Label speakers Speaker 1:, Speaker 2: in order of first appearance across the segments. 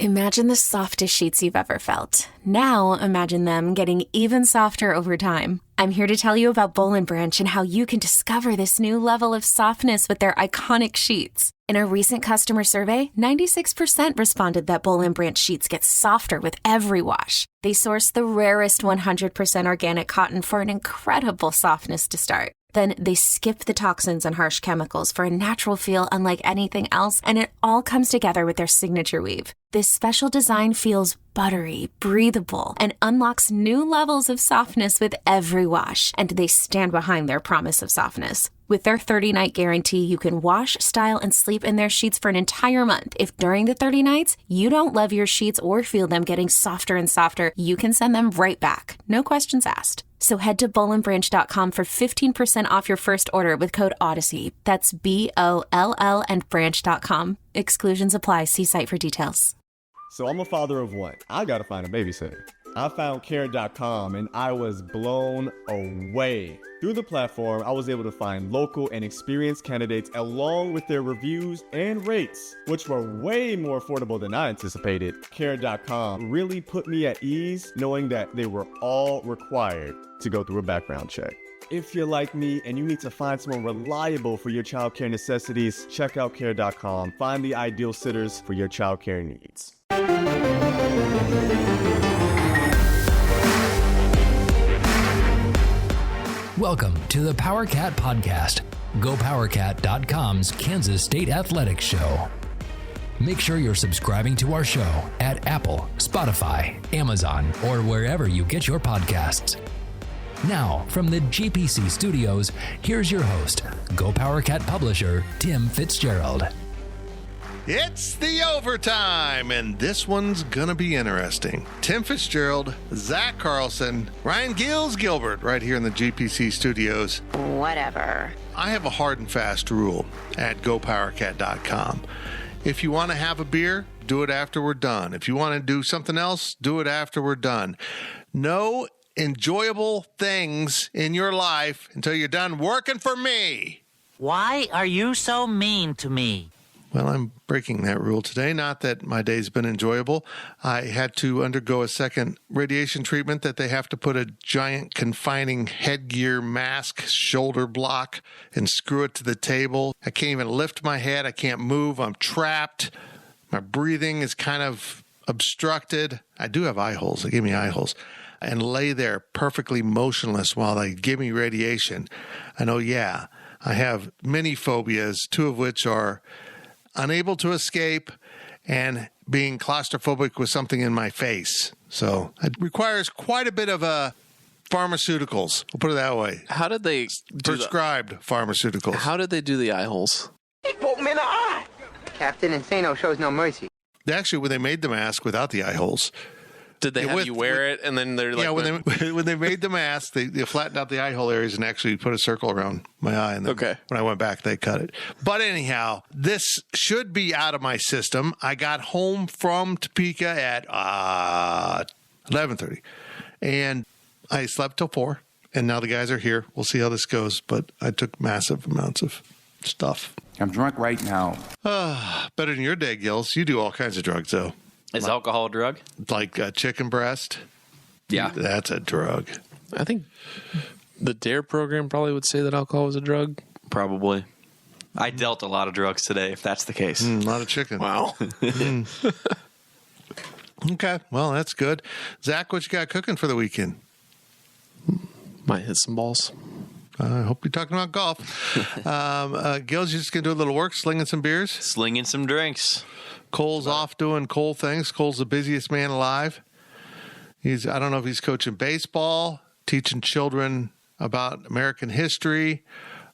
Speaker 1: Imagine the softest sheets you've ever felt. Now imagine them getting even softer over time. I'm here to tell you about Boll & Branch and how you can discover this new level of softness with their iconic sheets. In a recent customer survey, 96% responded that Boll & Branch sheets get softer with every wash. They source the rarest 100% organic cotton for an incredible softness to start. Then they skip the toxins and harsh chemicals for a natural feel unlike anything else, and it all comes together with their signature weave. This special design feels buttery, breathable, and unlocks new levels of softness with every wash, and they stand behind their promise of softness. With their 30-night guarantee, you can wash, style, and sleep in their sheets for an entire month. If during the 30 nights, you don't love your sheets or feel them getting softer and softer, you can send them right back. No questions asked. So head to bollandbranch.com for 15% off your first order with code Odyssey. That's BOLL and branch.com. Exclusions apply. See site for details.
Speaker 2: So I'm a father of one. I gotta find a babysitter. I found care.com and I was blown away. Through the platform, I was able to find local and experienced candidates along with their reviews and rates, which were way more affordable than I anticipated. Care.com really put me at ease knowing that they were all required to go through a background check. If you're like me and you need to find someone reliable for your childcare necessities, check out care.com. Find the ideal sitters for your childcare needs.
Speaker 3: Welcome to the Power Cat Podcast, GoPowerCat.com's Kansas State Athletics Show. Make sure you're subscribing to our show at Apple, Spotify, Amazon, or wherever you get your podcasts. Now, from the GPC studios, here's your host, GoPowerCat publisher, Tim Fitzgerald.
Speaker 4: It's the overtime, and this one's gonna be interesting. Tim Fitzgerald, Zach Carlson, Ryan Gilbert, right here in the GPC studios.
Speaker 5: Whatever.
Speaker 4: I have a hard and fast rule at GoPowerCat.com. If you want to have a beer, do it after we're done. If you want to do something else, do it after we're done. No enjoyable things in your life until you're done working for me.
Speaker 6: Why are you so mean to me?
Speaker 4: Well, I'm breaking that rule today. Not that my day's been enjoyable. I had to undergo a second radiation treatment that they have to put a giant confining headgear mask, shoulder block, and screw it to the table. I can't even lift my head. I can't move. I'm trapped. My breathing is kind of obstructed. I do have eye holes. They gave me eye holes. And lay there perfectly motionless while they give me radiation. I know, yeah, I have many phobias, two of which are unable to escape and being claustrophobic with something in my face. So it requires quite a bit of pharmaceuticals. We'll put it that way.
Speaker 7: How did they
Speaker 4: prescribed pharmaceuticals?
Speaker 7: How did they do the eye holes?
Speaker 8: He poked me in the eye. Captain Insano shows no mercy.
Speaker 4: Actually, when they made the mask without the eye holes,
Speaker 7: did they have you wear it and then they're like...
Speaker 4: Yeah, when they made the mask, they flattened out the eye hole areas and actually put a circle around my eye. And then when I went back, they cut it. But anyhow, this should be out of my system. I got home from Topeka at 11:30. And I slept till 4. And now the guys are here. We'll see how this goes. But I took massive amounts of stuff.
Speaker 9: I'm drunk right now.
Speaker 4: Better than your day, Gills. You do all kinds of drugs, though.
Speaker 7: Is alcohol a drug?
Speaker 4: Like chicken breast?
Speaker 7: Yeah.
Speaker 4: That's a drug.
Speaker 7: I think the DARE program probably would say that alcohol was a drug.
Speaker 10: Probably. I dealt a lot of drugs today, if that's the case.
Speaker 4: A lot of chicken.
Speaker 7: Wow.
Speaker 4: Okay. Well, that's good. Zach, what you got cooking for the weekend?
Speaker 7: Might hit some balls.
Speaker 4: I hope you're talking about golf. Gil's just going to do a little work, slinging some beers?
Speaker 10: Slinging some drinks.
Speaker 4: Cole's off doing Cole things. Cole's the busiest man alive. I don't know if he's coaching baseball, teaching children about American history,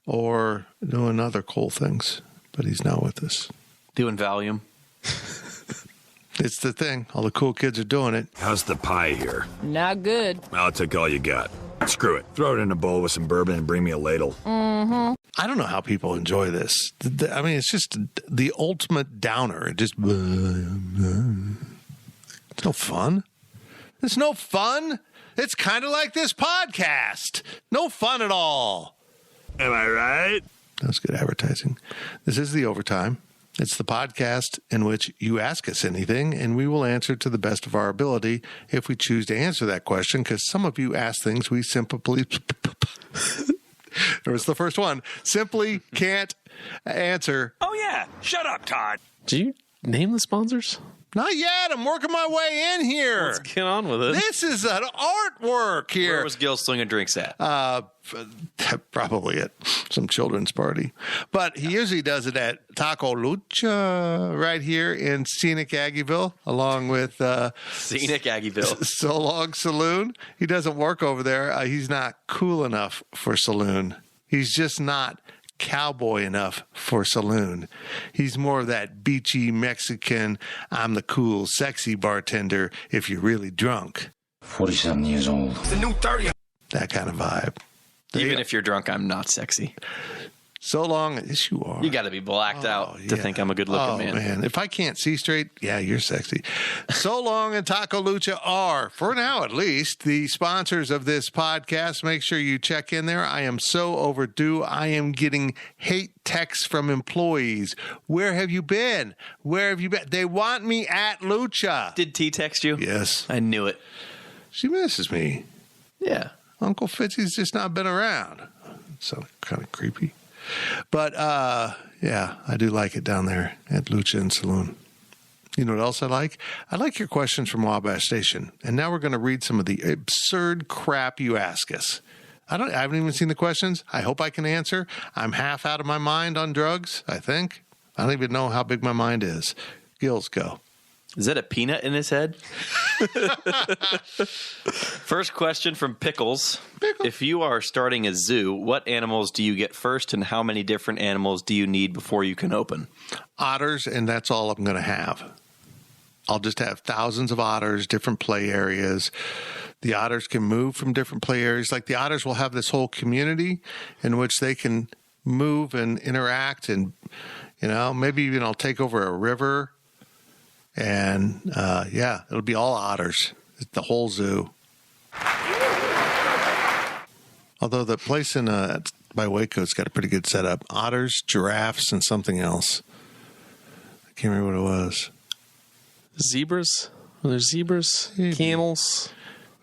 Speaker 4: or doing other Cole things. But he's not with us.
Speaker 10: Doing Valium.
Speaker 4: It's the thing. All the cool kids are doing it.
Speaker 11: How's the pie here?
Speaker 12: Not good.
Speaker 11: I'll take all you got. Screw it. Throw it in a bowl with some bourbon and bring me a ladle.
Speaker 12: Mm-hmm.
Speaker 4: I don't know how people enjoy this. I mean, it's just the ultimate downer. It just... It's no fun. It's no fun. It's kind of like this podcast. No fun at all.
Speaker 11: Am I right?
Speaker 4: That's good advertising. This is the overtime. It's the podcast in which you ask us anything, and we will answer to the best of our ability if we choose to answer that question, because some of you ask things we simply... There was the first one. Simply can't answer.
Speaker 11: Oh, yeah. Shut up, Todd.
Speaker 7: Do you name the sponsors?
Speaker 4: Not yet. I'm working my way in here.
Speaker 7: Let's get on with it.
Speaker 4: This is an artwork here.
Speaker 10: Where was Gil slinging drinks at?
Speaker 4: Probably at some children's party. But he usually does it at Taco Lucha right here in scenic Aggieville, along with
Speaker 10: Scenic Aggieville.
Speaker 4: So Long Saloon. He doesn't work over there. He's not cool enough for saloon. He's just not cowboy enough for saloon. He's more of that beachy Mexican, I'm the cool, sexy bartender if you're really drunk.
Speaker 5: 47 years old.
Speaker 11: It's the new 30.
Speaker 4: That kind of vibe.
Speaker 10: Even if you're drunk, I'm not sexy.
Speaker 4: So long, yes, you are.
Speaker 10: You got to be blacked out to think I'm a good-looking man.
Speaker 4: If I can't see straight, yeah, you're sexy. So Long and Taco Lucha are, for now at least, the sponsors of this podcast. Make sure you check in there. I am so overdue. I am getting hate texts from employees. Where have you been? Where have you been? They want me at Lucha.
Speaker 10: Did T text you?
Speaker 4: Yes.
Speaker 10: I knew it.
Speaker 4: She misses me.
Speaker 10: Yeah.
Speaker 4: Uncle Fitzy's just not been around. So kind of creepy. But, yeah, I do like it down there at Lucha and Saloon. You know what else I like? I like your questions from Wabash Station. And now we're going to read some of the absurd crap you ask us. I haven't even seen the questions. I hope I can answer. I'm half out of my mind on drugs, I think. I don't even know how big my mind is. Gills, go.
Speaker 10: Is that a peanut in his head? First question from Pickles. If you are starting a zoo, what animals do you get first, and how many different animals do you need before you can open?
Speaker 4: Otters, and that's all I'm going to have. I'll just have thousands of otters, different play areas. The otters can move from different play areas. Like the otters will have this whole community in which they can move and interact, and, you know, maybe even I'll take over a river. And, yeah, it'll be all otters, the whole zoo. Although the place in by Waco's got a pretty good setup. Otters, giraffes, and something else. I can't remember what it was.
Speaker 7: Zebras? Are there zebras? Maybe. Camels?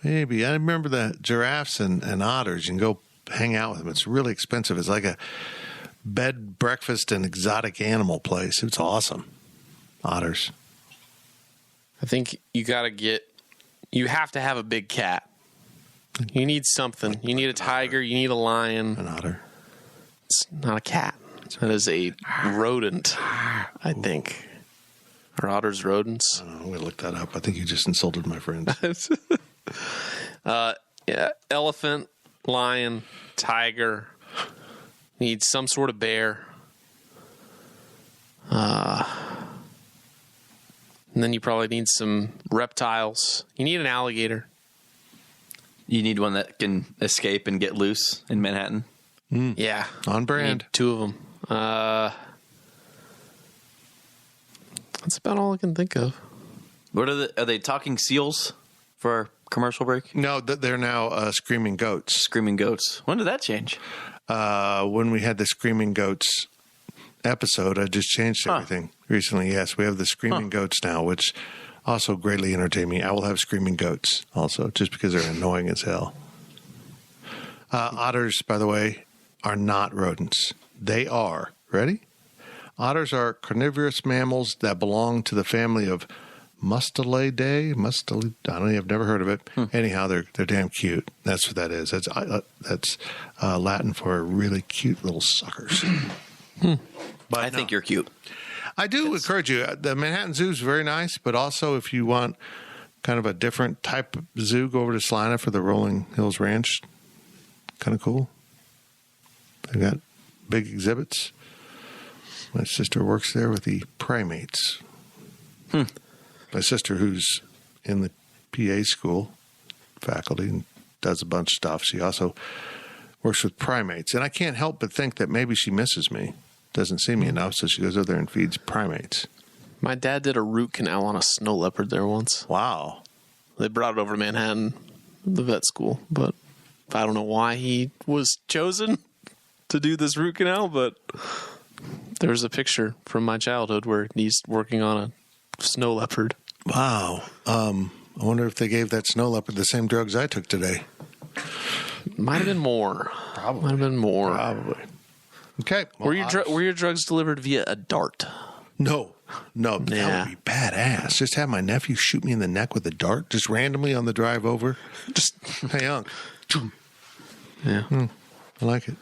Speaker 4: Maybe. I remember the giraffes and otters. You can go hang out with them. It's really expensive. It's like a bed, breakfast, and exotic animal place. It's awesome. Otters.
Speaker 7: I think you have to have a big cat. You need something. You need a tiger. You need a lion.
Speaker 4: An otter.
Speaker 7: It's not a cat. That is a rodent, I think. Are otters rodents?
Speaker 4: I don't know. I'm going to look that up. I think you just insulted my friend.
Speaker 7: Yeah, elephant, lion, tiger. Need some sort of bear. And then you probably need some reptiles. You need an alligator.
Speaker 10: You need one that can escape and get loose in Manhattan.
Speaker 7: Yeah.
Speaker 4: On brand.
Speaker 7: Two of them. That's about all I can think of.
Speaker 10: What are they talking seals for our commercial break?
Speaker 4: No, they're now screaming goats.
Speaker 10: Screaming goats. When did that change?
Speaker 4: When we had the screaming goats episode, I just changed everything recently. Yes, we have the screaming goats now, which also greatly entertain me. I will have screaming goats also, just because they're annoying as hell. Otters, by the way, are not rodents. They are, ready? Otters are carnivorous mammals that belong to the family of Mustelidae. I've never heard of it. Anyhow, they're damn cute. That's what that is. That's Latin for really cute little suckers. But
Speaker 10: I think you're cute.
Speaker 4: I do encourage you. The Manhattan Zoo is very nice, but also if you want kind of a different type of zoo, go over to Salina for the Rolling Hills Ranch. Kind of cool. They got big exhibits. My sister works there with the primates. My sister, who's in the PA school faculty and does a bunch of stuff, she also works with primates. And I can't help but think that maybe she misses me. Doesn't see me enough, so she goes over there and feeds primates.
Speaker 7: My dad did a root canal on a snow leopard there once.
Speaker 4: Wow.
Speaker 7: They brought it over to Manhattan, the vet school, but I don't know why he was chosen to do this root canal, but There's a picture from my childhood where he's working on a snow leopard.
Speaker 4: Wow. I wonder if they gave that snow leopard the same drugs I took today.
Speaker 7: Might have been more.
Speaker 4: Probably.
Speaker 7: Might have been more.
Speaker 4: Probably. Okay. Well,
Speaker 7: were your drugs delivered via a dart?
Speaker 4: No. That would be badass. Just have my nephew shoot me in the neck with a dart, just randomly on the drive over. Just, hey, Unc.
Speaker 7: Yeah.
Speaker 4: I like it.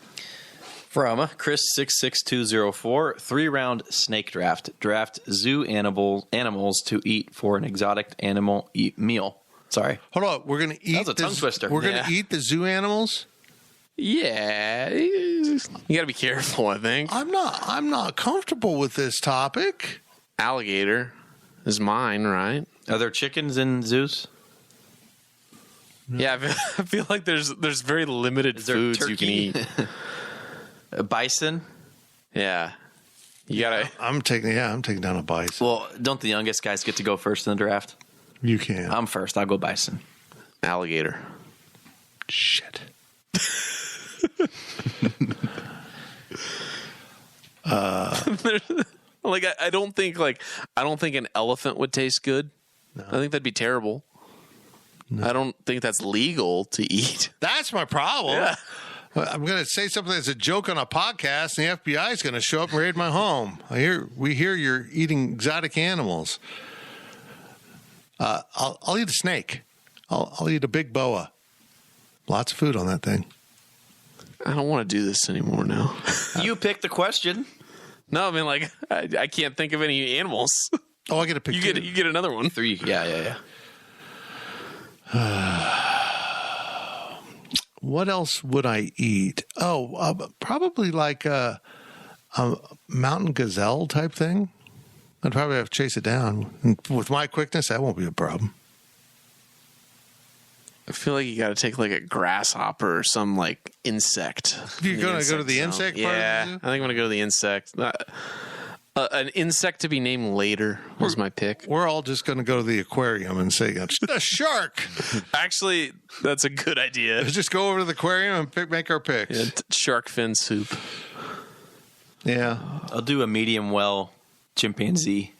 Speaker 10: From Chris66204, 3-round snake draft. Draft zoo animals to eat for an exotic animal meal. Sorry.
Speaker 4: Hold on. We're going to eat.
Speaker 10: That was a tongue twister.
Speaker 4: We're going to eat the zoo animals?
Speaker 7: Yeah. You got to be careful, I think.
Speaker 4: I'm not comfortable with this topic.
Speaker 7: Alligator is mine, right?
Speaker 10: Are there chickens in zoos?
Speaker 7: No. Yeah, I feel like there's very limited foods
Speaker 10: turkey?
Speaker 7: You can eat.
Speaker 10: A bison?
Speaker 7: Yeah. You gotta.
Speaker 4: I'm taking down a bison.
Speaker 10: Well, don't the youngest guys get to go first in the draft?
Speaker 4: You can.
Speaker 10: I'm first. I'll go bison.
Speaker 7: Alligator.
Speaker 4: Shit.
Speaker 7: I don't think an elephant would taste good. No. I think that'd be terrible. No. I don't think that's legal to eat.
Speaker 4: That's my problem.
Speaker 7: Yeah.
Speaker 4: I'm going to say something that's a joke on a podcast, and the FBI is going to show up and raid my home. We hear you're eating exotic animals. I'll eat a snake. I'll eat a big boa. Lots of food on that thing.
Speaker 7: I don't want to do this anymore now.
Speaker 10: You picked the question.
Speaker 7: No, I mean, I can't think of any animals.
Speaker 4: Oh, I get to pick two.
Speaker 7: You get another one.
Speaker 10: 3. Yeah.
Speaker 4: What else would I eat? Oh, probably like a mountain gazelle type thing. I'd probably have to chase it down. And with my quickness, that won't be a problem.
Speaker 7: I feel like you got to take like a grasshopper or some like insect.
Speaker 4: You're going to go to the insect part of the zoo?
Speaker 7: I think I'm going to go to the insect. An insect to be named later was my pick.
Speaker 4: We're all just going to go to the aquarium and say, a shark.
Speaker 7: Actually, that's a good idea.
Speaker 4: Let's just go over to the aquarium and make our picks.
Speaker 7: Yeah, shark fin soup.
Speaker 4: Yeah.
Speaker 10: I'll do a medium well chimpanzee.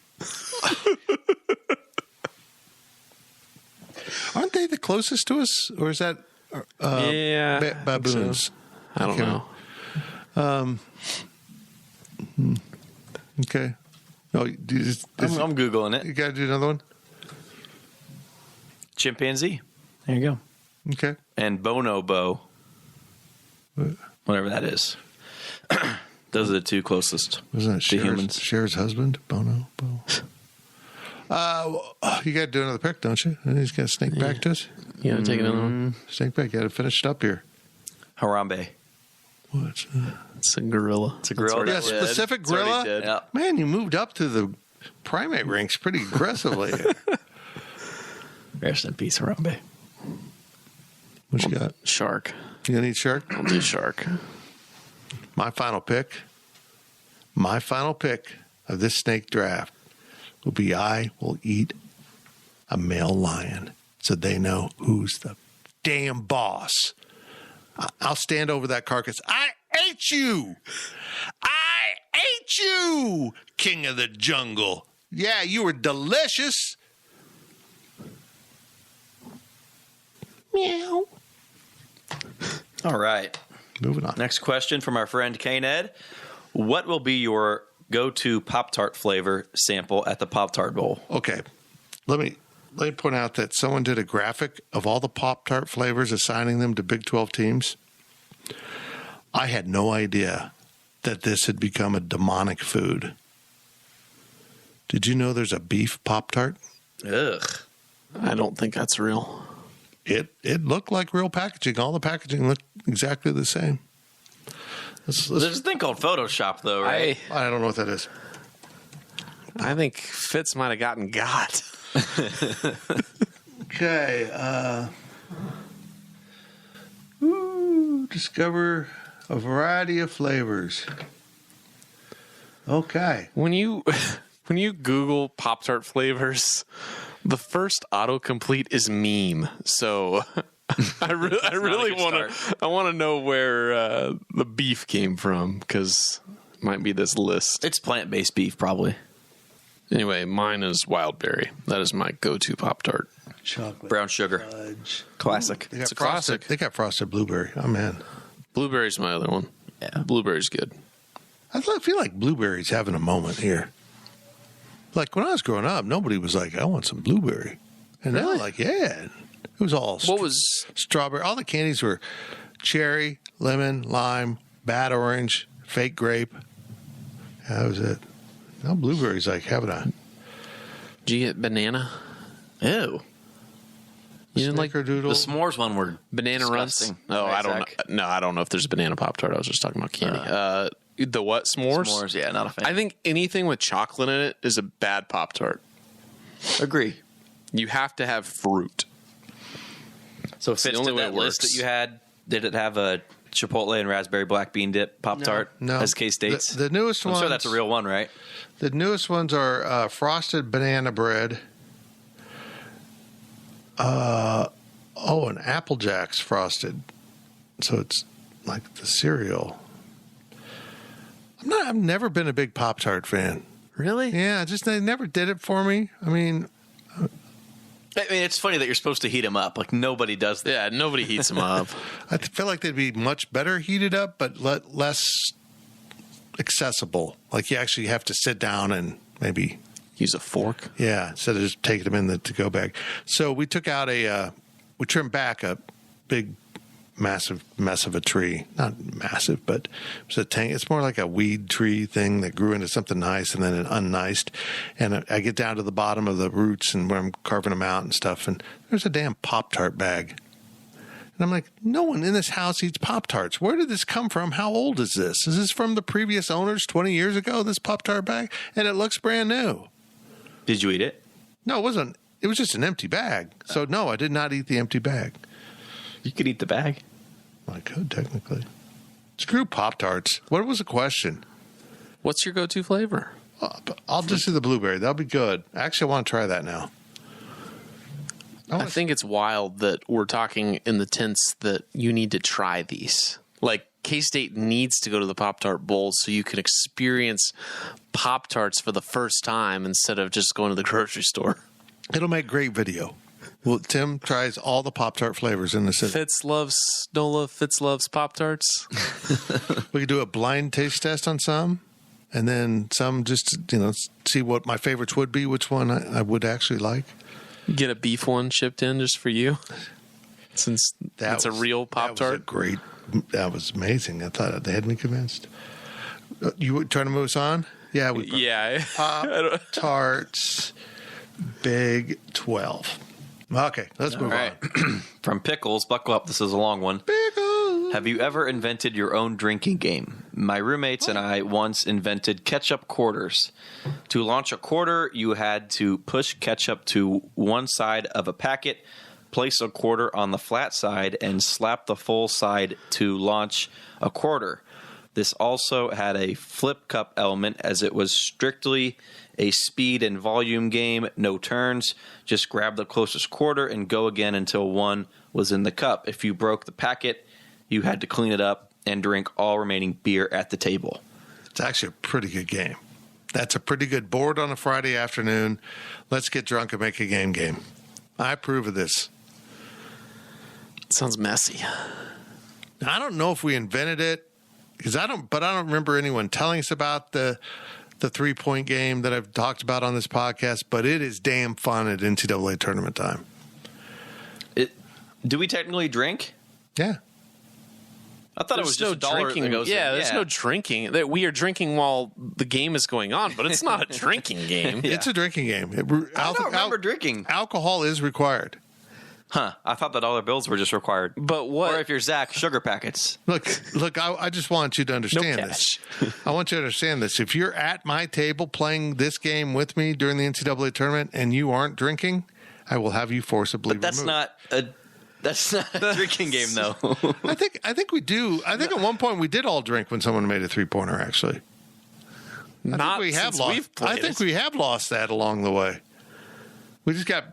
Speaker 4: Aren't they the closest to us? Or is that baboons?
Speaker 7: So. I don't know.
Speaker 4: Okay. No,
Speaker 10: I'm Googling it.
Speaker 4: You got to do another one?
Speaker 10: Chimpanzee. There you go.
Speaker 4: Okay.
Speaker 10: And bonobo. Whatever that is. Those are the two closest.
Speaker 4: Wasn't that
Speaker 10: to humans.
Speaker 4: Cher's husband? Bono. You got to do another pick, don't you? And he's got to snake back to us.
Speaker 7: You got to take another one.
Speaker 4: Snake back. You got to finish it up here.
Speaker 10: Harambe.
Speaker 4: What's that?
Speaker 7: It's a gorilla.
Speaker 10: It's a gorilla.
Speaker 4: Yeah, specific gorilla?
Speaker 10: Yeah.
Speaker 4: Man, you moved up to the primate ranks pretty aggressively.
Speaker 10: Rest in peace, Harambe.
Speaker 4: What you got?
Speaker 7: Shark.
Speaker 4: You going to eat shark?
Speaker 7: I'll do shark.
Speaker 4: My final pick of this snake draft will be I will eat a male lion so they know who's the damn boss. I'll stand over that carcass. I ate you, king of the jungle. Yeah, you were delicious. Meow.
Speaker 10: All right.
Speaker 4: Moving on.
Speaker 10: Next question from our friend K-Ned. What will be your go-to Pop-Tart flavor sample at the Pop-Tart Bowl?
Speaker 4: Okay. Let me point out that someone did a graphic of all the Pop-Tart flavors, assigning them to Big 12 teams. I had no idea that this had become a demonic food. Did you know there's a beef Pop-Tart?
Speaker 10: Ugh.
Speaker 7: I don't think that's real.
Speaker 4: It looked like real packaging. All the packaging looked exactly the same.
Speaker 10: There's a thing called Photoshop, though, right?
Speaker 4: I don't know what that is.
Speaker 7: I think Fitz might have gotten got.
Speaker 4: Okay. Discover a variety of flavors. Okay.
Speaker 7: When you Google Pop-Tart flavors, the first autocomplete is meme. So I really want to know where the beef came from, because might be this list.
Speaker 10: It's plant-based beef, probably.
Speaker 7: Anyway, mine is wild berry. That is my go-to Pop-Tart.
Speaker 4: Chocolate.
Speaker 10: Brown sugar.
Speaker 4: Fudge.
Speaker 10: Classic.
Speaker 4: They got
Speaker 7: It's a
Speaker 4: frosted,
Speaker 7: classic.
Speaker 4: They got frosted blueberry. Oh, man.
Speaker 7: Blueberry's my other one.
Speaker 10: Yeah.
Speaker 7: Blueberry's good.
Speaker 4: I feel like blueberry's having a moment here. Like when I was growing up, nobody was like, I want some blueberry. And now, like, yeah. It was all strawberry. All the candies were cherry, lemon, lime, bad orange, fake grape. Yeah, that was it. Now blueberry's like having a...
Speaker 7: Did you get banana?
Speaker 10: Ew.
Speaker 7: You didn't like
Speaker 10: The s'mores one were
Speaker 7: banana
Speaker 10: disgusting.
Speaker 7: runs? Oh,
Speaker 10: Right,
Speaker 7: I don't know.
Speaker 10: Zach?
Speaker 7: No, I don't know if there's a banana Pop-Tart. I was just talking about candy. The what? S'mores?
Speaker 10: S'mores, yeah, not a fan.
Speaker 7: I think anything with chocolate in it is a bad Pop-Tart.
Speaker 10: Agree.
Speaker 7: You have to have fruit.
Speaker 10: So
Speaker 7: It's the
Speaker 10: Fitz,
Speaker 7: only
Speaker 10: did
Speaker 7: way
Speaker 10: that
Speaker 7: it
Speaker 10: list
Speaker 7: works.
Speaker 10: that you had, did it have a Chipotle and raspberry black bean dip Pop-Tart
Speaker 4: No.
Speaker 10: as K-States?
Speaker 4: The newest
Speaker 10: I'm
Speaker 4: ones...
Speaker 10: sure that's a real one, right?
Speaker 4: The newest ones are frosted banana bread. And Apple Jacks frosted. So it's like the cereal. I've never been a big Pop-Tart fan.
Speaker 7: Really?
Speaker 4: Yeah, they never did it for me. I mean,
Speaker 10: it's funny that you're supposed to heat them up. Like, nobody does that.
Speaker 7: Yeah, nobody heats them up.
Speaker 4: I feel like they'd be much better heated up, but less accessible. Like you actually have to sit down and maybe
Speaker 7: use a fork.
Speaker 4: Yeah, instead of just taking them in the to-go bag. So we took out we trimmed back a big, massive mess of a tree. Not massive, but it was a tank. It's more like a weed tree thing that grew into something nice and then it unniced. And I get down to the bottom of the roots and where I'm carving them out and stuff, and there's a damn Pop-Tart bag. And I'm like, no one in this house eats Pop-Tarts. Where did this come from? How old is this? Is this from the previous owners 20 years ago, this Pop-Tart bag? And it looks brand new.
Speaker 10: Did you eat it?
Speaker 4: No, it wasn't. It was just an empty bag. So, no, I did not eat the empty bag.
Speaker 10: You could eat the bag.
Speaker 4: I could, technically. Screw Pop-Tarts. What was the question?
Speaker 7: What's your go-to flavor?
Speaker 4: I'll just do the blueberry. That'll be good. Actually, I want to try that now.
Speaker 7: I think it's wild that we're talking in the tense that you need to try these. Like, K-State needs to go to the Pop-Tart Bowl so you can experience Pop-Tarts for the first time instead of just going to the grocery store.
Speaker 4: It'll make great video. Well, Tim tries all the Pop-Tart flavors in the city.
Speaker 7: Fitz loves Pop-Tarts.
Speaker 4: We could do a blind taste test on some, and then some just, see what my favorites would be, which one I would actually like.
Speaker 7: Get a beef one shipped in just for you, since that's a real Pop-Tart.
Speaker 4: That was amazing. I thought they had me convinced. You were trying to move us on? Yeah. Pop-Tarts, Big 12. Okay, let's move on.
Speaker 10: From Pickles, buckle up. This is a long one.
Speaker 4: Pickles.
Speaker 10: Have you ever invented your own drinking game? My roommates and I once invented ketchup quarters. To launch a quarter, you had to push ketchup to one side of a packet, place a quarter on the flat side, and slap the full side to launch a quarter. This also had a flip cup element, as it was strictly a speed and volume game, no turns. Just grab the closest quarter and go again until one was in the cup. If you broke the packet, you had to clean it up and drink all remaining beer at the table.
Speaker 4: It's actually a pretty good game. That's a pretty good board on a Friday afternoon. Let's get drunk and make a game. I approve of this.
Speaker 7: It sounds messy.
Speaker 4: I don't know if we invented it, because I don't remember anyone telling us about the 3-point game that I've talked about on this podcast, but it is damn fun at NCAA tournament time.
Speaker 10: Do we technically drink?
Speaker 4: Yeah.
Speaker 10: I thought it was just $1
Speaker 7: drinking.
Speaker 10: that goes in.
Speaker 7: There's no drinking. We are drinking while the game is going on, but it's not a drinking game.
Speaker 4: Yeah. It's a drinking game.
Speaker 10: I don't remember drinking.
Speaker 4: Alcohol is required.
Speaker 10: Huh. I thought the dollar bills were just required.
Speaker 7: But what?
Speaker 10: Or if you're Zach, sugar packets.
Speaker 4: Look, I just want you to understand this. I want you to understand this. If you're at my table playing this game with me during the NCAA tournament and you aren't drinking, I will have you forcibly removed.
Speaker 10: That's not a drinking game, though.
Speaker 4: I think we do. I think at one point we did all drink when someone made a 3-pointer, actually. I think we have lost that along the way. We just got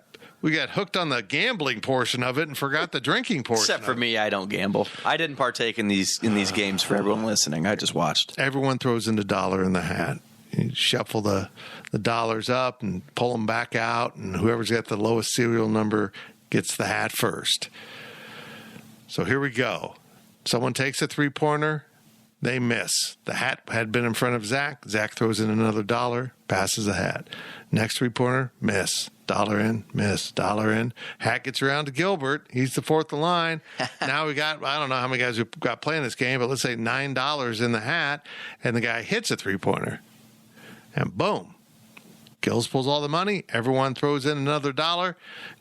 Speaker 4: We got hooked on the gambling portion of it and forgot the drinking portion.
Speaker 10: Except for me, I don't gamble. I didn't partake in these games for everyone listening. I just watched.
Speaker 4: Everyone throws in the dollar in the hat. You shuffle the dollars up and pull them back out, and whoever's got the lowest serial number gets the hat first. So here we go. Someone takes a three-pointer. They miss. The hat had been in front of Zach. Zach throws in another dollar, passes the hat. Next three-pointer, miss. Dollar in, miss. Dollar in. Hat gets around to Gilbert. He's the fourth in line. Now we got, I don't know how many guys we've got playing this game, but let's say $9 in the hat, and the guy hits a three-pointer. And boom. Gills pulls all the money. Everyone throws in another dollar.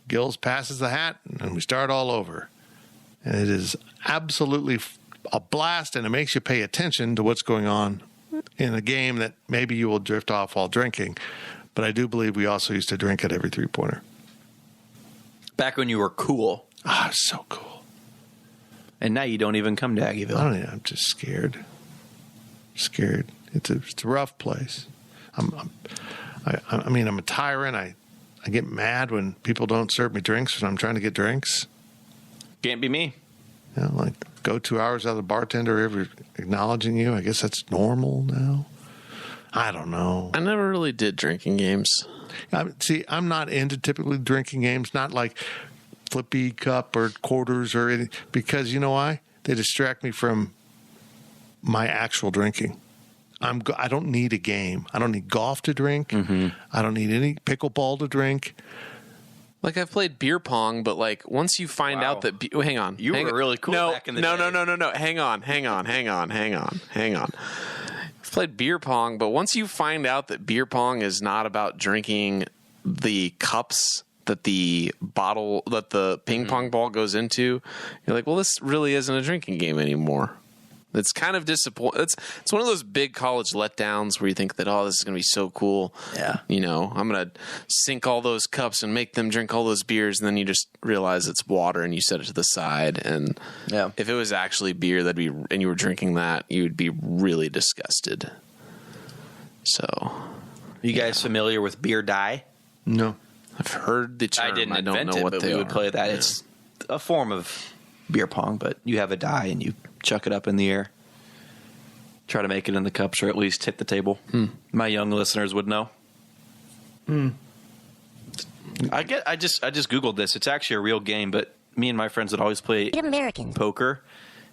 Speaker 4: Gills passes the hat, and we start all over. And it is absolutely a blast, and it makes you pay attention to what's going on in a game that maybe you will drift off while drinking. But I do believe we also used to drink at every three-pointer.
Speaker 10: Back when you were cool.
Speaker 4: So cool.
Speaker 10: And now you don't even come to Aggieville.
Speaker 4: I'm just scared. Scared. It's a rough place. I'm a tyrant. I get mad when people don't serve me drinks when I'm trying to get drinks.
Speaker 10: Can't be me.
Speaker 4: You know, like go 2 hours out of the bartender ever acknowledging you. I guess that's normal now. I don't know.
Speaker 7: I never really did drinking games.
Speaker 4: See, I'm not into typically drinking games, not like flippy cup or quarters or anything, because you know why? They distract me from my actual drinking. I don't need a game. I don't need golf to drink. Mm-hmm. I don't need any pickleball to drink.
Speaker 7: Like, I've played beer pong, but like once you find out that hang on,
Speaker 10: you were really cool back in the day.
Speaker 7: No. Hang on. I've played beer pong, but once you find out that beer pong is not about drinking the cups that the ping pong ball goes into, you're like, well, this really isn't a drinking game anymore. It's kind of disappointing. It's one of those big college letdowns where you think that, this is going to be so cool.
Speaker 10: Yeah.
Speaker 7: You know, I'm going to sink all those cups and make them drink all those beers. And then you just realize it's water and you set it to the side. And if it was actually beer, and you were drinking that, you would be really disgusted. So.
Speaker 10: You guys familiar with beer dye?
Speaker 4: No.
Speaker 7: I've heard the term.
Speaker 10: I didn't
Speaker 7: don't
Speaker 10: invent
Speaker 7: know
Speaker 10: it,
Speaker 7: what
Speaker 10: but
Speaker 7: they
Speaker 10: we would play that. Yeah. It's a form of beer pong, but you have a die and you chuck it up in the air. Try to make it in the cups or at least hit the table. My young listeners would know. I just Googled this. It's actually a real game, but me and my friends would always play poker.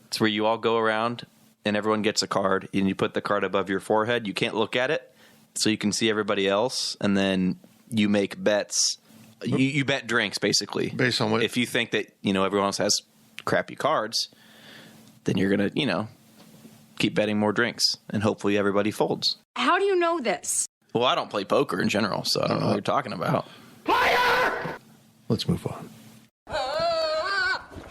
Speaker 10: It's where you all go around and everyone gets a card and you put the card above your forehead. You can't look at it, so you can see everybody else, and then you make bets. You bet drinks, basically.
Speaker 4: Based on what?
Speaker 10: If you think that, everyone else has crappy cards, then you're going to, keep betting more drinks, and hopefully everybody folds.
Speaker 9: How do you know this?
Speaker 10: Well, I don't play poker in general, so I don't know what you're talking about.
Speaker 9: Fire!
Speaker 4: Let's move on.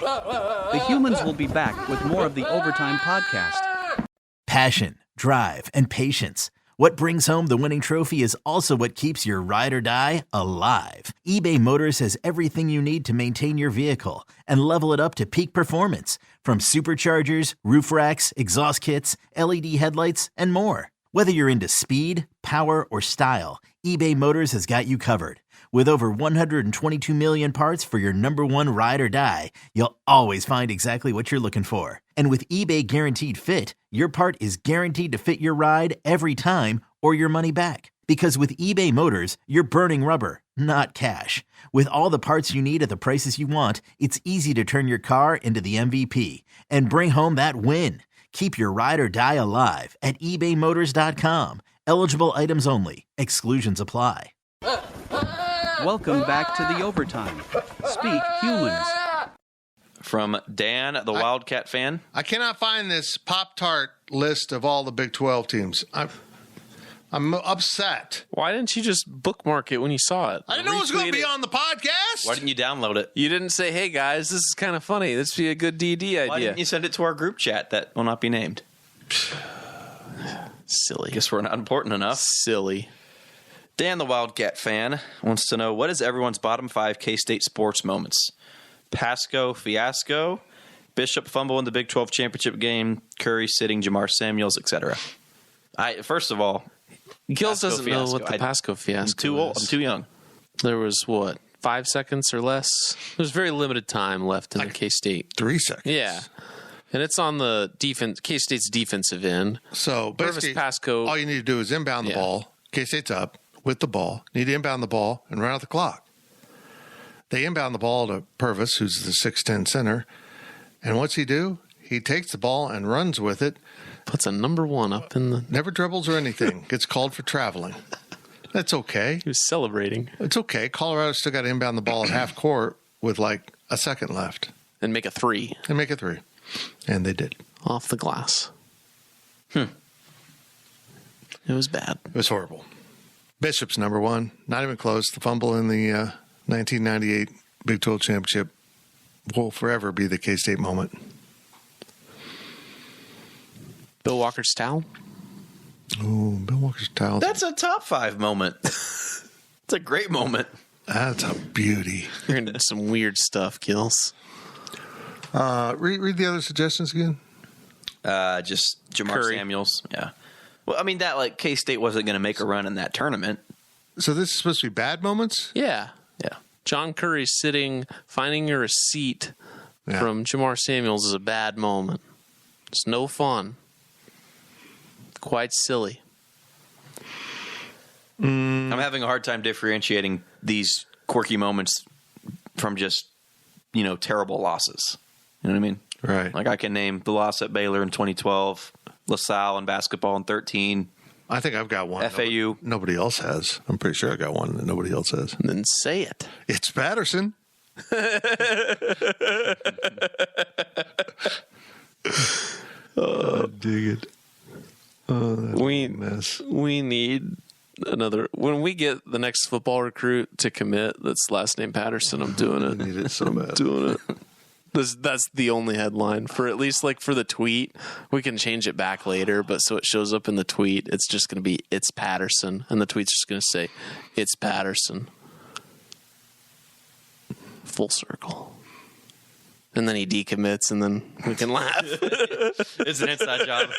Speaker 12: The Humans will be back with more of the Overtime podcast.
Speaker 13: Passion, drive, and patience. What brings home the winning trophy is also what keeps your ride or die alive. eBay Motors has everything you need to maintain your vehicle and level it up to peak performance, from superchargers, roof racks, exhaust kits, LED headlights, and more. Whether you're into speed, power, or style, eBay Motors has got you covered. With over 122 million parts for your number one ride or die, you'll always find exactly what you're looking for. And with eBay Guaranteed Fit, your part is guaranteed to fit your ride every time or your money back. Because with eBay Motors, you're burning rubber, not cash. With all the parts you need at the prices you want, it's easy to turn your car into the MVP and bring home that win. Keep your ride or die alive at ebaymotors.com. Eligible items only. Exclusions apply.
Speaker 12: Welcome back to the Overtime. Speak Humans.
Speaker 10: From Dan, the Wildcat fan.
Speaker 4: I cannot find this Pop-Tart list of all the Big 12 teams. I'm upset.
Speaker 7: Why didn't you just bookmark it when you saw it?
Speaker 4: I didn't know it was going to be on the podcast.
Speaker 10: Why didn't you download it?
Speaker 7: You didn't say, hey, guys, this is kind of funny. This would be a good DD idea.
Speaker 10: Why didn't you send it to our group chat that will not be named?
Speaker 7: Silly.
Speaker 10: Guess we're not important enough.
Speaker 7: Silly.
Speaker 10: Dan, the Wildcat fan, wants to know, what is everyone's bottom 5 K-State sports moments? Pasco fiasco, Bishop fumble in the Big 12 championship game, Curry sitting Jamar Samuels, etc. First of all,
Speaker 7: Gills doesn't know what the Pasco fiasco
Speaker 10: I'm too old.
Speaker 7: is.
Speaker 10: I'm too young.
Speaker 7: There was, 5 seconds or less. There's very limited time left in the K-State.
Speaker 4: 3 seconds.
Speaker 7: Yeah. And it's on the defense, K-State's defensive end.
Speaker 4: So basically,
Speaker 7: Pasco,
Speaker 4: all you need to do is inbound the ball. K-State's up with the ball. Need to inbound the ball and run out the clock. They inbound the ball to Purvis, who's the 6'10 center. And what's he do? He takes the ball and runs with it.
Speaker 7: Puts a number 1 up in the...
Speaker 4: Never dribbles or anything. Gets called for traveling. That's okay.
Speaker 7: He was celebrating.
Speaker 4: It's okay. Colorado still got to inbound the ball at half court with like a second left.
Speaker 7: And make a 3.
Speaker 4: And they did.
Speaker 7: Off the glass. It was bad.
Speaker 4: It was horrible. Bishop's number 1. Not even close. The fumble in the 1998 Big 12 Championship will forever be the K-State moment.
Speaker 7: Bill Walker's towel?
Speaker 4: Oh, Bill Walker's towel.
Speaker 10: That's a top 5 moment. It's a great moment.
Speaker 4: That's a beauty.
Speaker 7: You're into some weird stuff, Gills.
Speaker 4: Read the other suggestions again.
Speaker 10: Just Jamar Samuels. Yeah. Well, I mean, that like K-State wasn't going to make a run in that tournament.
Speaker 4: So this is supposed to be bad moments?
Speaker 7: Yeah. John Curry sitting, finding a receipt from Jamar Samuels is a bad moment. It's no fun. Quite silly.
Speaker 10: I'm having a hard time differentiating these quirky moments from just, terrible losses. You know what I mean?
Speaker 4: Right.
Speaker 10: Like I can name the loss at Baylor in 2012, LaSalle in basketball in 2013.
Speaker 4: I think I've got one.
Speaker 10: FAU.
Speaker 4: Nobody else has. I'm pretty sure I got one that nobody else has.
Speaker 7: And then say it.
Speaker 4: It's Patterson. Dig it.
Speaker 7: We need another. When we get the next football recruit to commit that's last name Patterson, I'm doing it.
Speaker 4: I need it so bad.
Speaker 7: I'm doing it. That's the only headline for at least like for the tweet. We can change it back later, but so it shows up in the tweet, it's just going to be it's Patterson, and the tweet's just going to say it's Patterson. Full circle. And then he decommits, and then we can laugh.
Speaker 10: It's an inside job.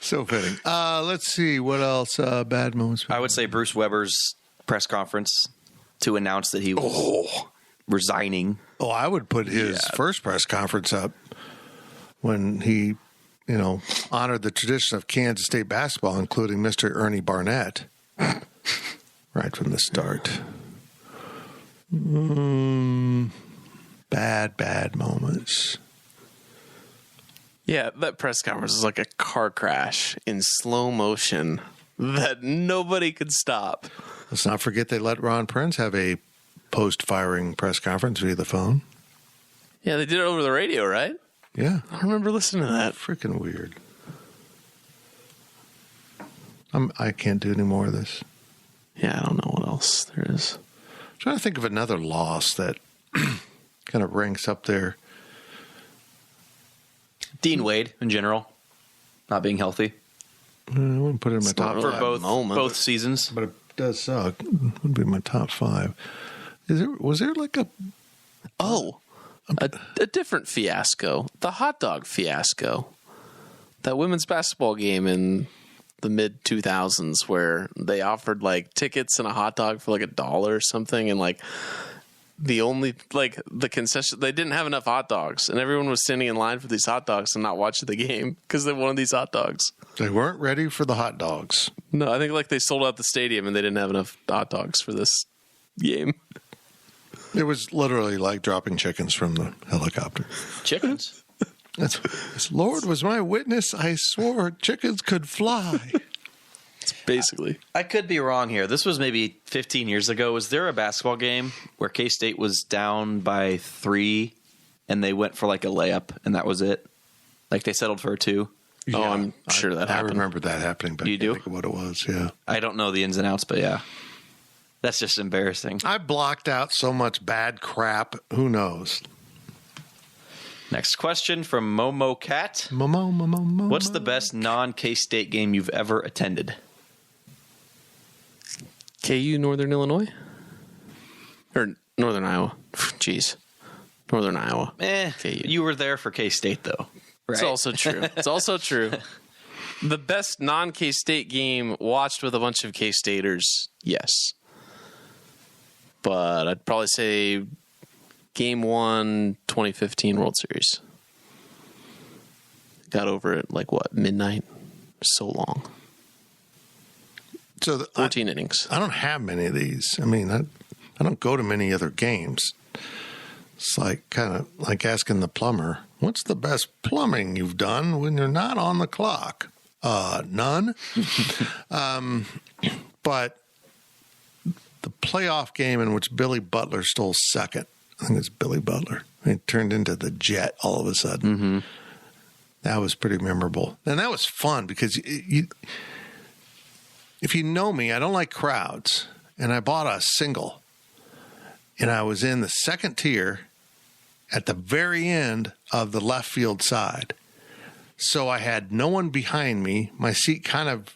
Speaker 4: So fitting. Let's see what else. Bad moments.
Speaker 10: I would say Bruce Weber's press conference to announce that he was resigning.
Speaker 4: Oh, I would put his first press conference up when he, honored the tradition of Kansas State basketball, including Mr. Ernie Barnett, right from the start. Bad moments.
Speaker 7: Yeah, that press conference is like a car crash in slow motion that nobody could stop.
Speaker 4: Let's not forget they let Ron Prince have a post-firing press conference via the phone.
Speaker 7: Yeah, they did it over the radio, right?
Speaker 4: Yeah.
Speaker 7: I remember listening to that.
Speaker 4: Freaking weird. I can't do any more of this.
Speaker 7: Yeah, I don't know what else there is.
Speaker 4: I'm trying to think of another loss that kind of ranks up there.
Speaker 10: Dean Wade, in general, not being healthy.
Speaker 4: I wouldn't put it in my top
Speaker 10: for
Speaker 4: five.
Speaker 10: both seasons.
Speaker 4: But it does suck. It would be in my top 5. Was there like a
Speaker 7: different fiasco? The hot dog fiasco. That women's basketball game in the mid 2000s where they offered like tickets and a hot dog for like $1 or something, and like the concession, they didn't have enough hot dogs, and everyone was standing in line for these hot dogs and not watching the game because they wanted these hot dogs.
Speaker 4: They weren't ready for the hot dogs.
Speaker 7: No, I think like they sold out the stadium and they didn't have enough hot dogs for this game.
Speaker 4: It was literally like dropping chickens from the helicopter.
Speaker 10: Chickens?
Speaker 4: Lord was my witness. I swore chickens could fly.
Speaker 7: Basically.
Speaker 10: I could be wrong here. This was maybe 15 years ago. Was there a basketball game where K-State was down by 3 and they went for like a layup and that was it? Like they settled for a 2?
Speaker 4: Yeah,
Speaker 7: I'm sure that happened.
Speaker 4: I remember that happening, but
Speaker 10: you
Speaker 4: I can't
Speaker 10: do?
Speaker 4: think of what it was, yeah.
Speaker 10: I don't know the ins and outs, but yeah. That's just embarrassing.
Speaker 4: I blocked out so much bad crap. Who knows?
Speaker 10: Next question from Momo Cat.
Speaker 4: Momo.
Speaker 10: What's the best non-K-State game you've ever attended?
Speaker 7: KU, Northern Illinois? Or Northern Iowa. Jeez. Northern Iowa.
Speaker 10: KU. You were there for K-State, though. Right?
Speaker 7: It's also true. The best non-K-State game watched with a bunch of K-Staters, yes. but I'd probably say Game 1, 2015 World Series. Got over it like midnight? So long.
Speaker 4: So
Speaker 7: 14 innings.
Speaker 4: I don't have many of these. I mean, I don't go to many other games. It's like kind of like asking the plumber, what's the best plumbing you've done when you're not on the clock? None. But the playoff game in which Billy Butler stole second, I think it's Billy Butler. He turned into the Jet all of a sudden. Mm-hmm. That was pretty memorable. And that was fun because if you know me, I don't like crowds. And I bought a single. And I was in the second tier at the very end of the left field side. So I had no one behind me. My seat kind of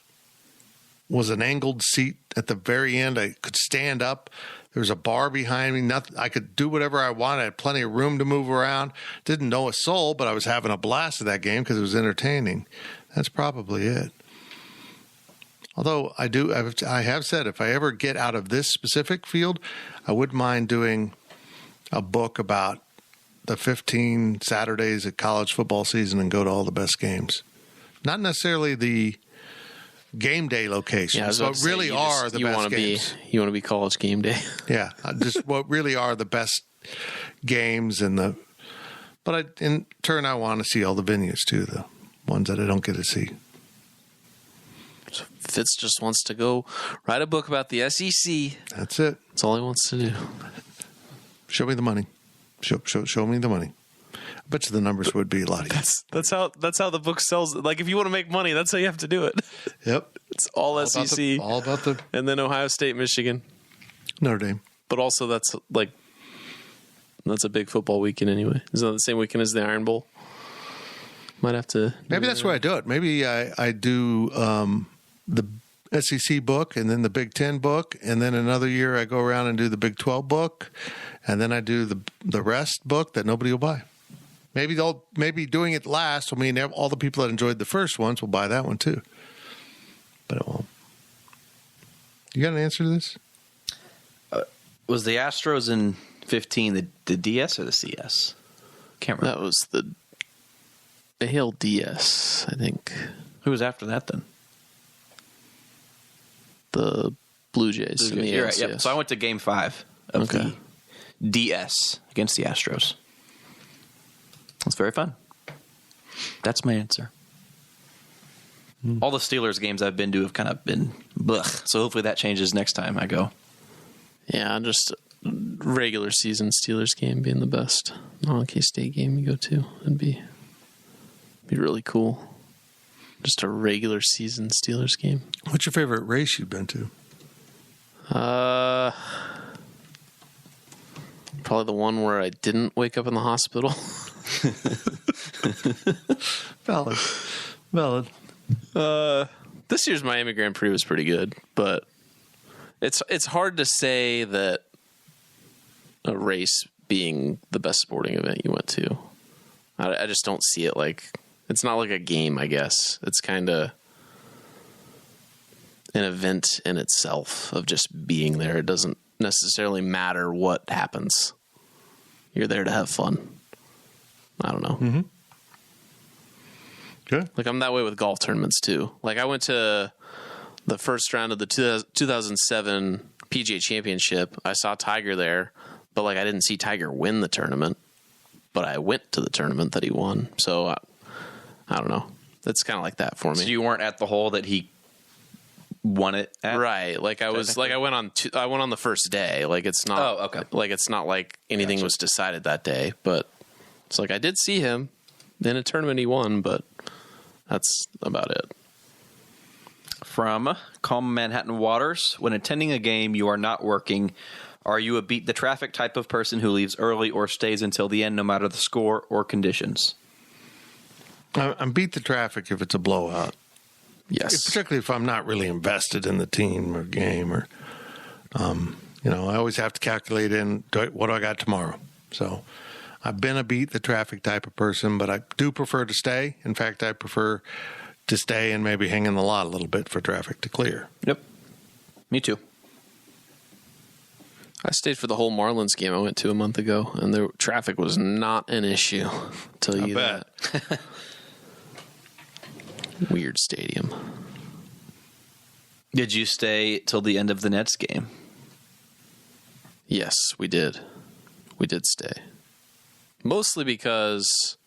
Speaker 4: was an angled seat at the very end. I could stand up. There was a bar behind me. Nothing. I could do whatever I wanted. I had plenty of room to move around. Didn't know a soul, but I was having a blast at that game because it was entertaining. That's probably it. Although I have said if I ever get out of this specific field, I wouldn't mind doing a book about the 15 Saturdays of college football season and go to all the best games. Not necessarily the game day locations, but really are the best games.
Speaker 7: You want to be college game day.
Speaker 4: Yeah, just what really are the best games but in turn I want to see all the venues too, the ones that I don't get to see.
Speaker 7: So Fitz just wants to go write a book about the SEC.
Speaker 4: That's it.
Speaker 7: That's all he wants to do.
Speaker 4: Show me the money. Show me the money. I bet you the numbers would be a lot easier.
Speaker 7: That's how the book sells. Like if you want to make money, that's how you have to do it.
Speaker 4: Yep.
Speaker 7: It's all SEC.
Speaker 4: All about the
Speaker 7: and then Ohio State, Michigan,
Speaker 4: Notre Dame.
Speaker 7: But also that's a big football weekend anyway. Is that the same weekend as the Iron Bowl? Might have to.
Speaker 4: Maybe that's where I do it. Maybe I do the SEC book and then the Big Ten book, and then another year I go around and do the Big 12 book, and then I do the rest book that nobody will buy. Maybe doing it last will mean all the people that enjoyed the first ones will buy that one too. But it won't. You got an answer to this?
Speaker 10: Was the Astros in 15 the DS or the CS? Can't remember.
Speaker 7: That was the Hale DS, I think.
Speaker 10: Who was after that then?
Speaker 7: The Blue Jays.
Speaker 10: You're right, yep. So I went to Game 5 of the DS against the Astros. It's very fun. That's my answer. All the Steelers games I've been to have kind of been blech. So hopefully that changes next time I go.
Speaker 7: Yeah, just regular season Steelers game being the best. Not a K-State game you go to. It'd be really cool. Just a regular season Steelers game.
Speaker 4: What's your favorite race you've been to?
Speaker 7: Probably the one where I didn't wake up in the hospital.
Speaker 4: Valid.
Speaker 7: This year's Miami Grand Prix was pretty good, but it's hard to say that a race being the best sporting event you went to. I just don't see it like it's not like a game. I guess it's kind of an event in itself of just being there. It doesn't necessarily matter what happens. You're there to have fun. I don't know.
Speaker 4: Mm-hmm. Good.
Speaker 7: Like I'm that way with golf tournaments too. Like I went to the first round of the 2007 PGA Championship. I saw Tiger there, but like I didn't see Tiger win the tournament. But I went to the tournament that he won. So I don't know. It's kind of like that for me.
Speaker 10: So you weren't at the hole that he won it at?
Speaker 7: Right. Like I was like I went on the first day. Like it's not like it's not like anything was decided that day, but it's like I did see him in a tournament he won, but that's about it.
Speaker 10: From Calm Manhattan Waters, when attending a game you are not working, are you a beat the traffic type of person who leaves early or stays until the end no matter the score or conditions?
Speaker 4: I'm beat the traffic if it's a blowout.
Speaker 7: Yes.
Speaker 4: Particularly if I'm not really invested in the team or game or, I always have to calculate in what do I got tomorrow. So I've been a beat the traffic type of person, but I do prefer to stay. In fact, I prefer to stay and maybe hang in the lot a little bit for traffic to clear.
Speaker 10: Yep. Me too.
Speaker 7: I stayed for the whole Marlins game I went to a month ago, and the traffic was not an issue. I'll tell you that. Weird stadium.
Speaker 10: Did you stay till the end of the Nets game?
Speaker 7: Yes, we did. We did stay. Mostly because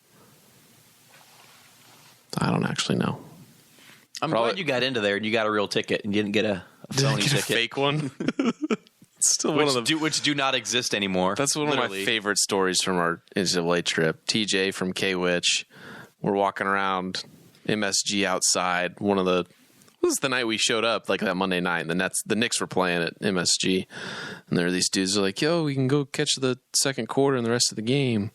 Speaker 7: I don't actually know.
Speaker 10: I'm glad you got into there and you got a real ticket and you didn't get a phony ticket.
Speaker 7: A fake one? Still
Speaker 10: which do not exist anymore.
Speaker 7: That's one of my favorite stories from our NCAA trip. TJ from K-Witch. We're walking around MSG outside. This was the night we showed up, like that Monday night. The Knicks were playing at MSG. And there are these dudes who are like, yo, we can go catch the second quarter and the rest of the game.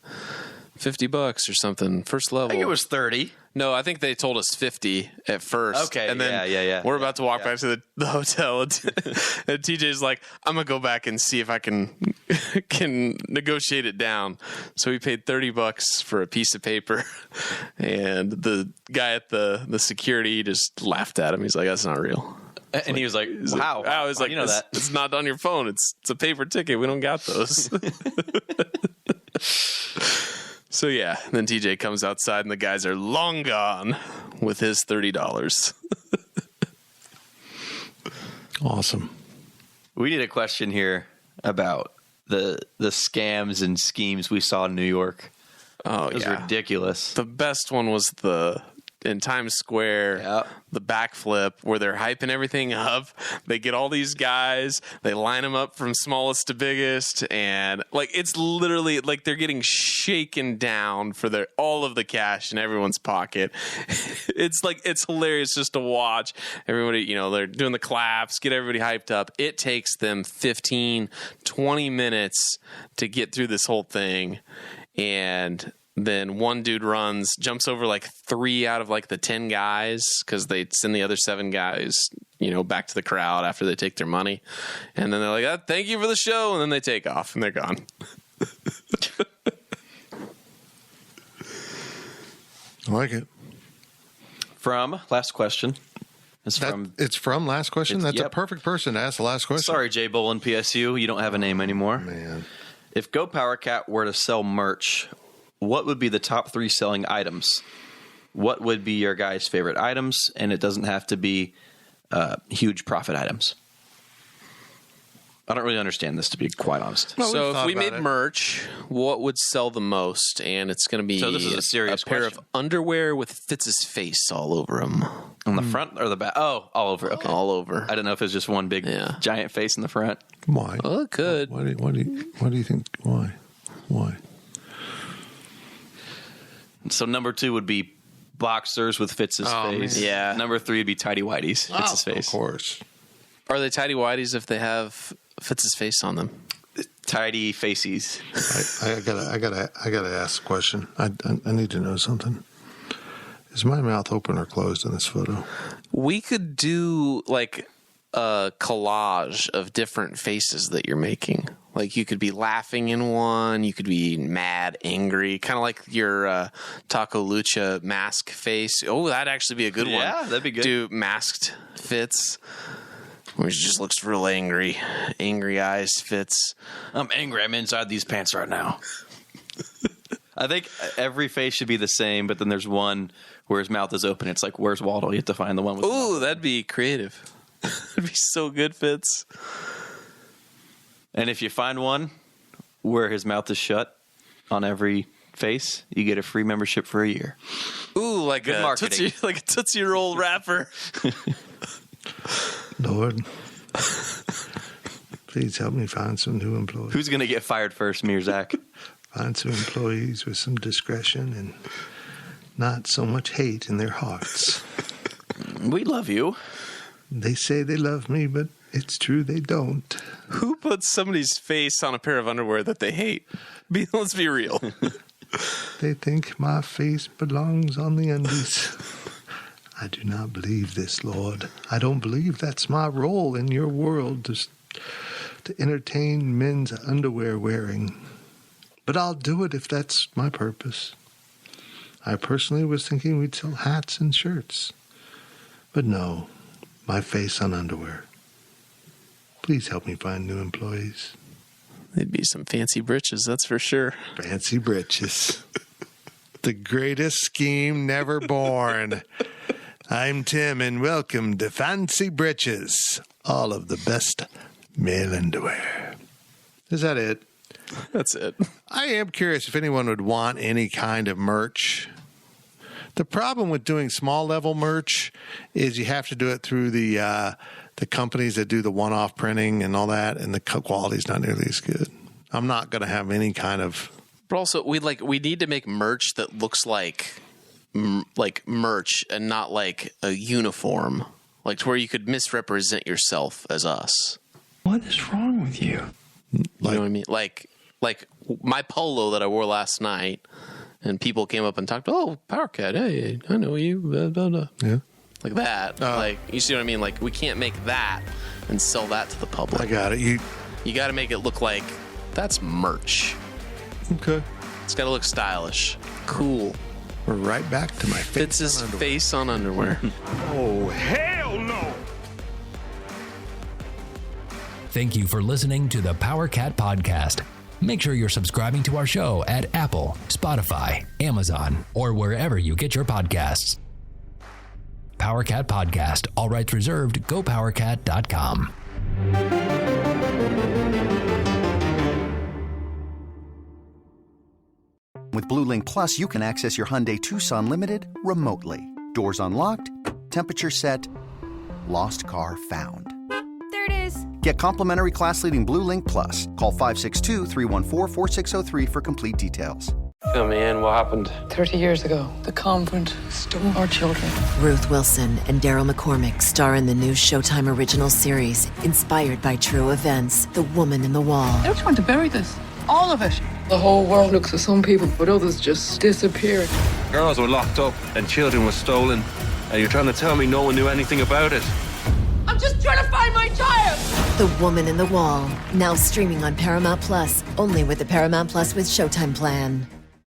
Speaker 7: $50 or something. First level.
Speaker 10: I think it was 30.
Speaker 7: No, I think they told us 50 at first.
Speaker 10: Okay,
Speaker 7: and then
Speaker 10: yeah.
Speaker 7: We're about to walk back to the hotel, and TJ's like, "I'm gonna go back and see if I can negotiate it down." So we paid $30 for a piece of paper, and the guy at the security just laughed at him. He's like, "That's not real."
Speaker 10: And he was like, "Wow,
Speaker 7: I was like,
Speaker 10: you know that
Speaker 7: it's not on your phone. It's a paper ticket. We don't got those." So yeah, then TJ comes outside and the guys are long gone with his $30.
Speaker 4: Awesome.
Speaker 10: We need a question here about the scams and schemes we saw in New York.
Speaker 7: Oh,
Speaker 10: it was ridiculous.
Speaker 7: The best one was in Times Square, the backflip where they're hyping everything up. They get all these guys, they line them up from smallest to biggest, and like it's literally like they're getting shaken down for all of the cash in everyone's pocket. It's hilarious just to watch everybody. They're doing the claps, get everybody hyped up. It takes them 15, 20 minutes to get through this whole thing, and then one dude jumps over like 3 out of like the 10 guys because they send the other 7 guys, back to the crowd after they take their money. And then they're like, thank you for the show. And then they take off and they're gone.
Speaker 4: I like it.
Speaker 10: From Last Question. It's from
Speaker 4: Last Question? That's a perfect person to ask the last question.
Speaker 10: Sorry, Jay Bolin, PSU. You don't have a name anymore.
Speaker 4: Man.
Speaker 10: If Go Power Cat were to sell merch, what would be the top 3 selling items? What would be your guys' favorite items? And it doesn't have to be huge profit items. I don't really understand this, to be quite honest.
Speaker 7: No, so if we made merch, what would sell the most? And it's going to be
Speaker 10: this is a serious
Speaker 7: pair of underwear with Fitz's face all over them.
Speaker 10: On the front or the back? Oh, all over. Okay.
Speaker 7: All over.
Speaker 10: I didn't know if it was just one big giant face in the front.
Speaker 4: Why?
Speaker 7: Well, it could.
Speaker 4: Why do you think? Why?
Speaker 10: So number 2 would be boxers with Fitz's face.
Speaker 7: Man. Yeah.
Speaker 10: Number 3 would be tidy whities. Fitz's face.
Speaker 4: Of course.
Speaker 7: Are they tidy whities if they have Fitz's face on them?
Speaker 10: Tidy faces.
Speaker 4: I gotta ask a question. I need to know something. Is my mouth open or closed in this photo?
Speaker 7: We could do like a collage of different faces that you're making. Like you could be laughing in one, you could be mad, angry, kind of like your Taco Lucha mask face. Oh, that'd actually be a good one.
Speaker 10: Yeah, that'd be good.
Speaker 7: Do masked Fitz, where he just looks real angry. Angry eyes Fitz.
Speaker 10: I'm angry. I'm inside these pants right now. I think every face should be the same, but then there's one where his mouth is open. It's like, where's Waldo? You have to find the one with
Speaker 7: Ooh, that'd be creative. That'd be so good, Fitz.
Speaker 10: And if you find one where his mouth is shut on every face, you get a free membership for a year.
Speaker 7: Ooh, like a Tootsie Roll wrapper.
Speaker 4: Lord, please help me find some new employees.
Speaker 10: Who's going to get fired first, me or Zach?
Speaker 4: Find some employees with some discretion and not so much hate in their hearts.
Speaker 10: We love you.
Speaker 4: They say they love me, but it's true they don't.
Speaker 7: Who puts somebody's face on a pair of underwear that they hate? Let's be real.
Speaker 4: They think my face belongs on the undies. I do not believe this, Lord. I don't believe that's my role in your world, to entertain men's underwear wearing. But I'll do it if that's my purpose. I personally was thinking we'd sell hats and shirts. But no, my face on underwear. Please help me find new employees.
Speaker 7: They'd be some fancy britches, that's for sure.
Speaker 4: Fancy britches. The greatest scheme never born. I'm Tim, and welcome to Fancy Britches. All of the best male underwear. Is that it?
Speaker 7: That's it.
Speaker 4: I am curious if anyone would want any kind of merch. The problem with doing small level merch is you have to do it through the companies that do the one-off printing and all that, and the quality's not nearly as good. I'm not going to have any kind of...
Speaker 7: But also, we need to make merch that looks like merch and not like a uniform, like to where you could misrepresent yourself as us.
Speaker 14: What is wrong with you?
Speaker 7: You know what I mean? Like my polo that I wore last night, and people came up and talked, "Oh, Power Cat, hey, I know you." Blah, blah, blah.
Speaker 4: Yeah,
Speaker 7: like that. Like, you see what I mean? Like, we can't make that and sell that to the public.
Speaker 4: I got it. You
Speaker 7: got to make it look like that's merch.
Speaker 4: Okay.
Speaker 7: It's got to look stylish, cool.
Speaker 4: We're right back to my
Speaker 7: Fitz's face on underwear.
Speaker 11: Oh, hell no!
Speaker 3: Thank you for listening to the Power Cat Podcast. Make sure you're subscribing to our show at Apple, Spotify, Amazon, or wherever you get your podcasts. Power Cat Podcast, all rights reserved, gopowercat.com.
Speaker 15: With Blue Link Plus, you can access your Hyundai Tucson Limited remotely. Doors unlocked, temperature set, lost car found.
Speaker 16: There it is.
Speaker 15: Get complimentary class-leading Blue Link Plus. Call 562-314-4603 for complete details.
Speaker 17: Fill me in. What happened?
Speaker 18: 30 years ago, the convent stole our children.
Speaker 19: Ruth Wilson and Daryl McCormick star in the new Showtime original series, inspired by true events, The Woman in the Wall.
Speaker 18: They're trying to bury this. All of it. The whole world looks for some people, but others just disappear.
Speaker 17: Girls were locked up and children were stolen. And you're trying to tell me no one knew anything about it?
Speaker 18: I'm just trying to find my child!
Speaker 19: The Woman in the Wall, now streaming on Paramount Plus, only with the Paramount Plus with Showtime plan.